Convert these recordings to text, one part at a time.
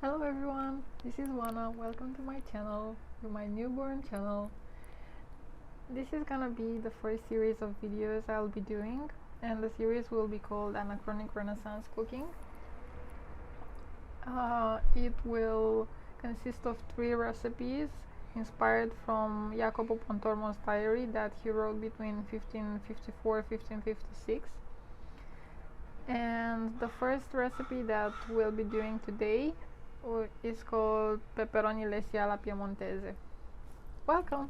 Hello everyone, this is Wana. Welcome to my channel, to my newborn channel. This is gonna be the first series of videos I'll be doing, and the series will be called Anachronic Renaissance Cooking. It will consist of 3 recipes inspired from Jacopo Pontormo's diary that he wrote between 1554 and 1556. And the first recipe that we'll be doing today is called Peperoni, Lessi, alla Piemontese. Welcome!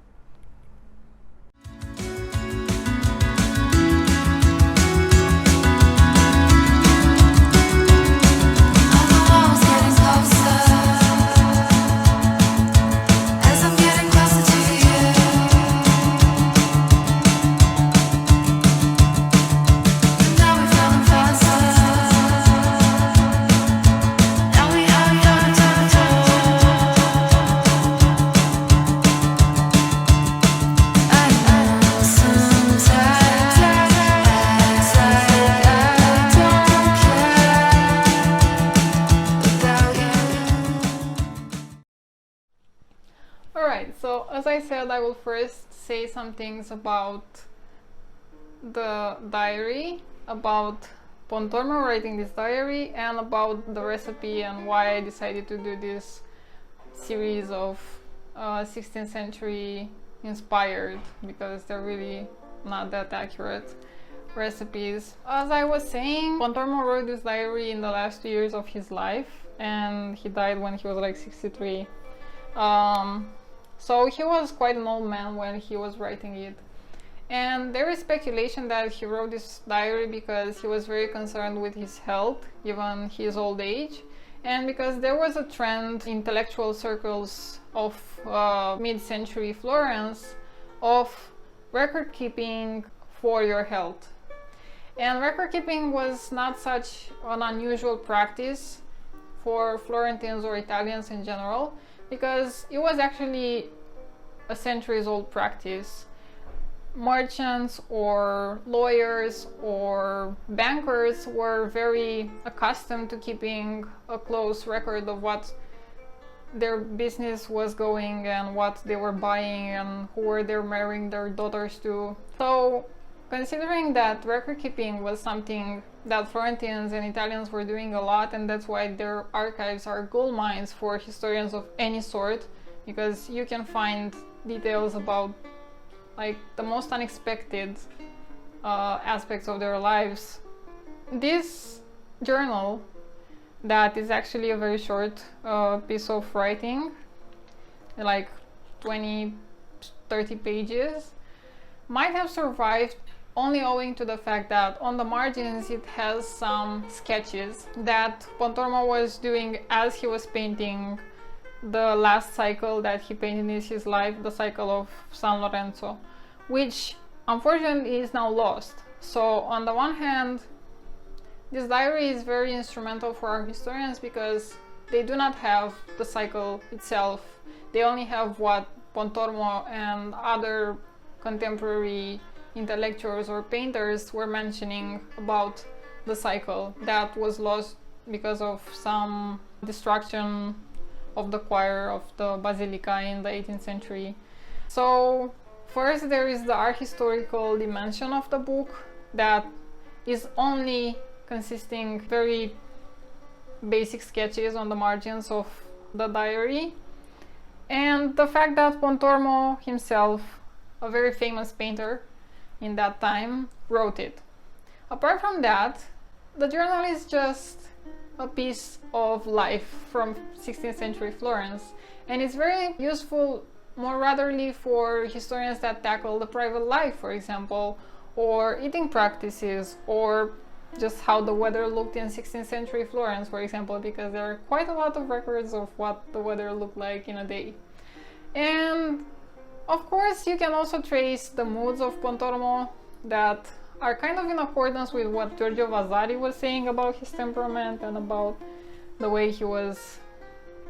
Alright, so as I said, I will first say some things about the diary, about Pontormo writing this diary, and about the recipe and why I decided to do this series of 16th century inspired, because they're really not that accurate recipes. As I was saying, Pontormo wrote this diary in the last 2 years of his life, and he died when he was like 63. So he was quite an old man when he was writing it. And there is speculation that he wrote this diary because he was very concerned with his health, given his old age, and because there was a trend in intellectual circles of mid-century Florence of record keeping for your health. And record keeping was not such an unusual practice for Florentines or Italians in general, because it was actually a centuries-old practice. Merchants or lawyers or bankers were very accustomed to keeping a close record of what their business was going and what they were buying and who were they marrying their daughters to. So, considering that record keeping was something that Florentines and Italians were doing a lot, and that's why their archives are gold mines for historians of any sort, because you can find details about like the most unexpected aspects of their lives. This journal, that is actually a very short piece of writing, like 20-30 pages, might have survived only owing to the fact that on the margins it has some sketches that Pontormo was doing as he was painting the last cycle that he painted in his life, the cycle of San Lorenzo, which unfortunately is now lost. So on the one hand, this diary is very instrumental for our historians because they do not have the cycle itself. They only have what Pontormo and other contemporary intellectuals or painters were mentioning about the cycle that was lost because of some destruction of the choir of the Basilica in the 18th century. So first there is the art historical dimension of the book that is only consisting very basic sketches on the margins of the diary, and the fact that Pontormo himself, a very famous painter in that time, wrote it. Apart from that, the journal is just a piece of life from 16th century Florence, and it's very useful more ratherly for historians that tackle the private life, for example, or eating practices, or just how the weather looked in 16th century Florence, for example, because there are quite a lot of records of what the weather looked like in a day. And of course, you can also trace the moods of Pontormo that are kind of in accordance with what Giorgio Vasari was saying about his temperament and about the way he was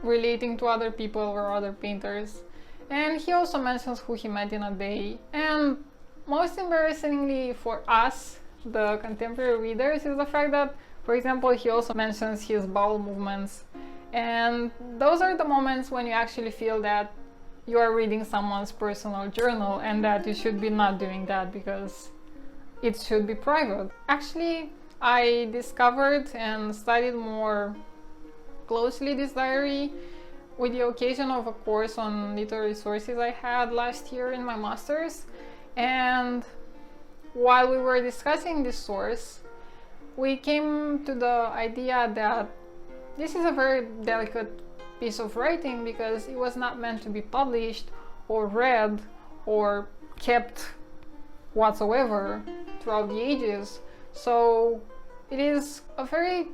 relating to other people or other painters. And he also mentions who he met in a day. And most embarrassingly for us, the contemporary readers, is the fact that, for example, he also mentions his bowel movements And those are the moments when you actually feel that you are reading someone's personal journal and that you should be not doing that because it should be private. Actually, I discovered and studied more closely this diary with the occasion of a course on literary sources I had last year in my master's. And while we were discussing this source, we came to the idea that this is a very delicate piece of writing because it was not meant to be published or read or kept whatsoever throughout the ages. So it is a very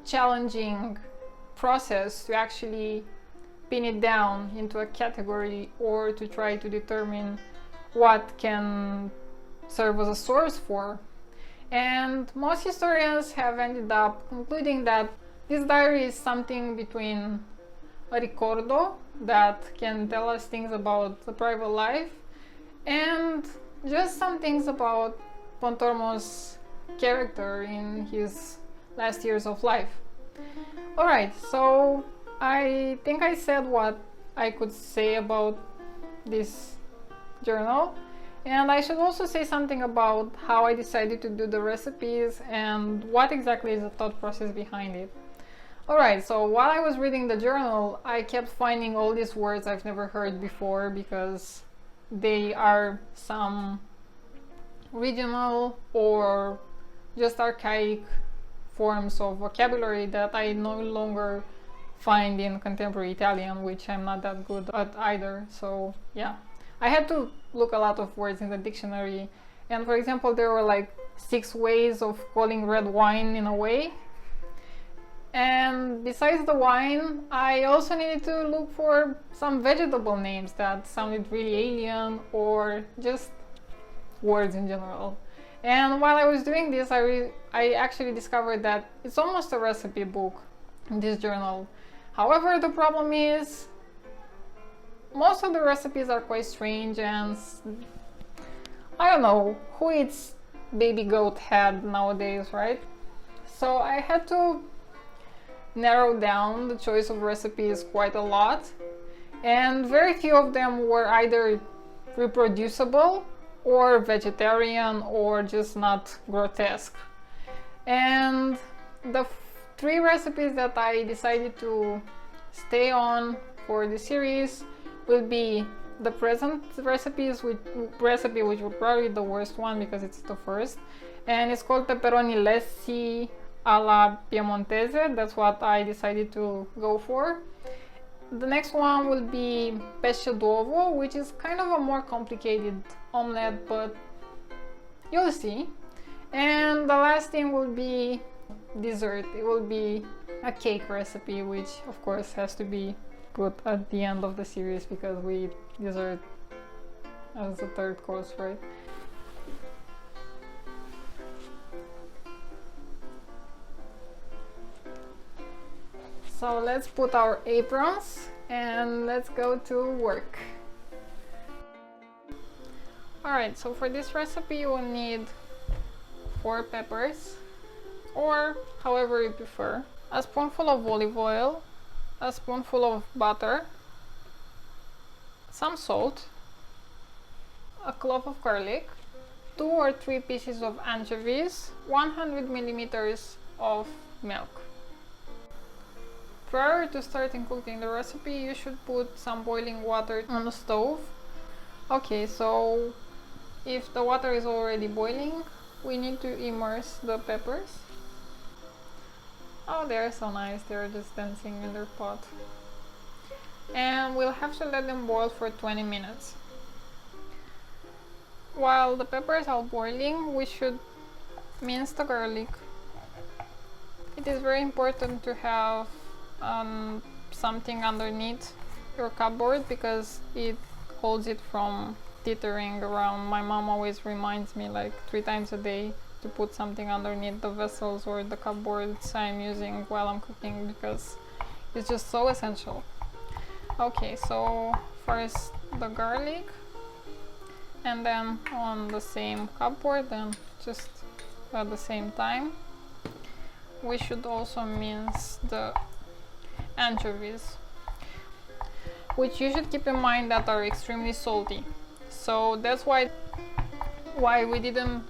challenging process to actually pin it down into a category or to try to determine what can serve as a source for. And most historians have ended up concluding that this diary is something between a ricordo that can tell us things about the private life and just some things about Pontormo's character in his last years of life. Alright, so I think I said what I could say about this journal, and I should also say something about how I decided to do the recipes and what exactly is the thought process behind it. Alright, so while I was reading the journal, I kept finding all these words I've never heard before because they are some regional or just archaic forms of vocabulary that I no longer find in contemporary Italian, which I'm not that good at either. So yeah, I had to look a lot of words in the dictionary, and for example there were like 6 ways of calling red wine in a way. And besides the wine, I also needed to look for some vegetable names that sounded really alien or just words in general. And while I was doing this, I actually discovered that it's almost a recipe book, this journal. However, the problem is most of the recipes are quite strange, and I don't know who eats baby goat head nowadays, right? So I had to narrow down the choice of recipes quite a lot, and very few of them were either reproducible or vegetarian or just not grotesque. And the 3 recipes that I decided to stay on for the series will be the present recipes, which will probably be the worst one because it's the first, and it's called Peperoni Lessi alla Piemontese. That's what I decided to go for. The next one will be pesce d'uovo, which is kind of a more complicated omelette, but you'll see. And the last thing will be dessert. It will be a cake recipe, which of course has to be put at the end of the series because we eat dessert as the 3rd course, right? So let's put our aprons and let's go to work. Alright, so for this recipe you will need 4 peppers, or however you prefer, a spoonful of olive oil, a spoonful of butter, some salt, a clove of garlic, 2 or 3 pieces of anchovies, 100 milliliters of milk. Prior to starting cooking the recipe, you should put some boiling water on the stove. Okay, so if the water is already boiling, we need to immerse the peppers. Oh, they're so nice, they're just dancing in their pot. And we'll have to let them boil for 20 minutes. While the peppers are boiling, we should mince the garlic. It is very important to have something underneath your cupboard because it holds it from teetering around. My mom always reminds me like 3 times a day to put something underneath the vessels or the cupboards I'm using while I'm cooking because it's just so essential. Okay, so first the garlic, and then on the same cupboard and just at the same time we should also mince the anchovies, which you should keep in mind that are extremely salty. So that's why we didn't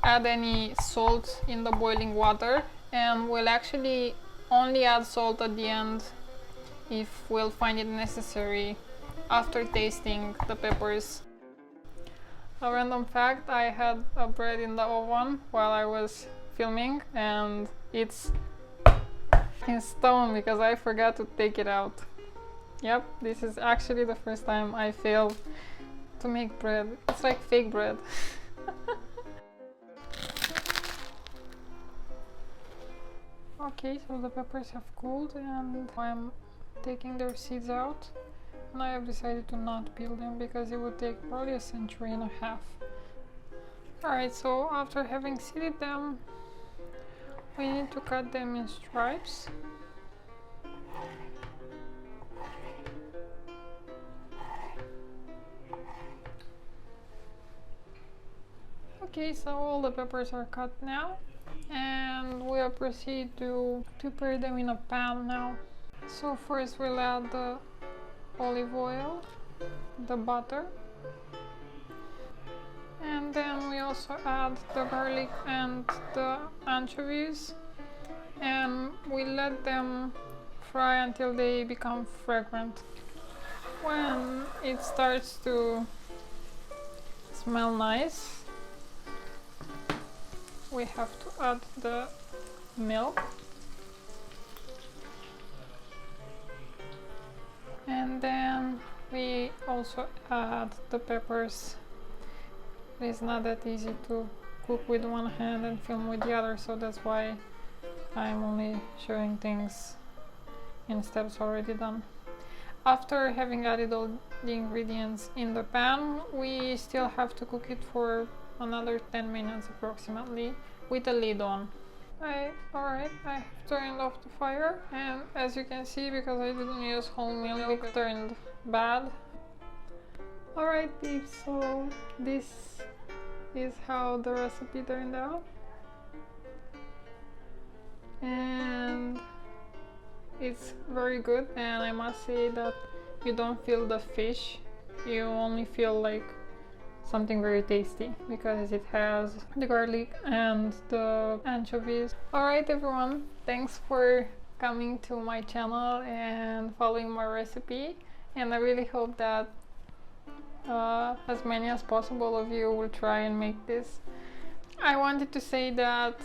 add any salt in the boiling water, and we'll actually only add salt at the end if we'll find it necessary after tasting the peppers. A random fact, I had a bread in the oven while I was filming and it's in stone because I forgot to take it out. Yep, this is actually the first time I failed to make bread. It's like fake bread. Okay, so the peppers have cooled and I'm taking their seeds out, and I have decided to not peel them because it would take probably a century and a half. Alright, so after having seeded them, we need to cut them in stripes. Okay, so all the peppers are cut now, and we'll proceed to prepare them in a pan now. So first we'll add the olive oil, the butter, and then we also add the garlic and the anchovies, and we let them fry until they become fragrant. When it starts to smell nice, we have to add the milk, and then we also add the peppers. It's not that easy to cook with one hand and film with the other, so that's why I'm only showing things in steps already done. After having added all the ingredients in the pan, we still have to cook it for another 10 minutes approximately with the lid on. Alright, I have turned off the fire, and as you can see, because I didn't use whole milk, it turned bad. Alright peeps, so this is how the recipe turned out, and it's very good, and I must say that you don't feel the fish, you only feel like something very tasty because it has the garlic and the anchovies. Alright everyone, thanks for coming to my channel and following my recipe, and I really hope that as many as possible of you will try and make this. I wanted to say that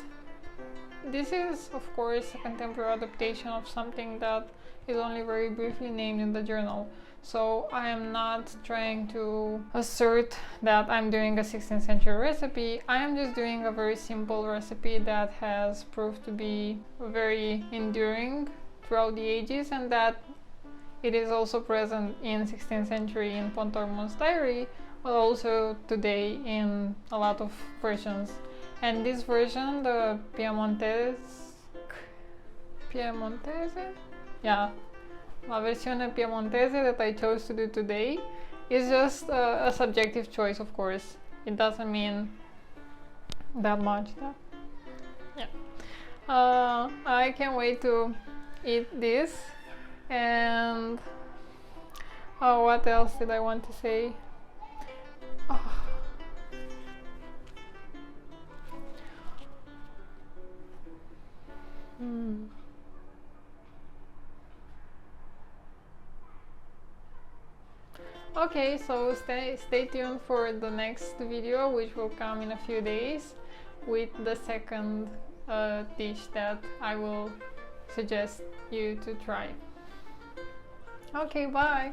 this is of course a contemporary adaptation of something that is only very briefly named in the journal. So I am not trying to assert that I'm doing a 16th century recipe. I am just doing a very simple recipe that has proved to be very enduring throughout the ages, and that it is also present in 16th century in Pontormo's diary, but also today in a lot of versions. And this version, the Piemontese? Yeah. La versione Piemontese that I chose to do today is just a subjective choice, of course. It doesn't mean that much. Yeah. I can't wait to eat this. And what else did I want to say? Oh. Okay, so stay tuned for the next video, which will come in a few days with the second dish that I will suggest you to try. Okay, bye!